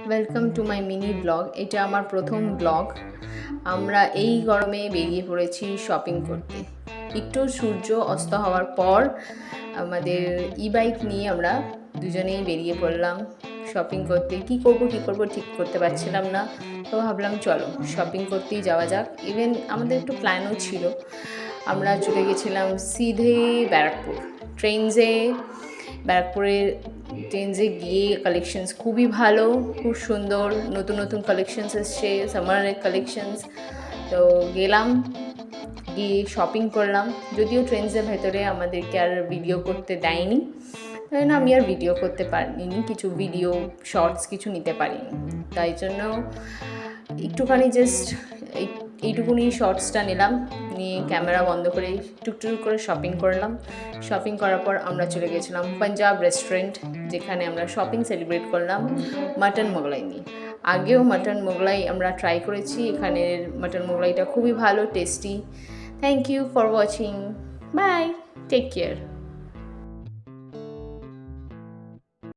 Welcome to my mini blog. এটা আমার প্রথম ব্লগ। আমরা এই গরমে বেরিয়ে পড়েছি শপিং করতে। একটু সূর্য অস্ত হওয়ার পর আমাদের বাইক নিয়ে আমরা দুজনেই বেরিয়ে পড়লাম শপিং করতে। কি করব ঠিক করতে পারছিলাম না, তো ভাবলাম চলো শপিং করতেই যাওয়া যাক। ইভেন আমাদের একটু প্ল্যানও ছিল। আমরা চলে গেছিলাম সিধে ব্যারাকপুর ব্যারাকপুরের ট্রেন্সে গিয়ে কালেকশনস খুবই ভালো, খুব সুন্দর, নতুন নতুন কালেকশনস এসছে, সামারের কালেকশনস। তো গেলাম, গিয়ে শপিং করলাম। যদিও ট্রেন্সের ভেতরে আমাদেরকে আর ভিডিও করতে দেয়নি, তাই না, আমি আর ভিডিও করতে পারিনি, কিছু ভিডিও শর্টস কিছু নিতে পারিনি। তাই জন্য একটুখানি জাস্ট এইটুকুনি শর্টসটা নিলাম, নিয়ে ক্যামেরা বন্ধ করে টুকটুক করে শপিং করলাম। শপিং করার পর আমরা চলে গেছিলাম পাঞ্জাব রেস্টুরেন্ট, যেখানে আমরা শপিং সেলিব্রেট করলাম মাটন মোগলাই নিয়ে। আগেও মাটন মোগলাই আমরা ট্রাই করেছি, এখানের মাটন মোগলাইটা খুবই ভালো, tasty. Thank you for watching, bye, take care.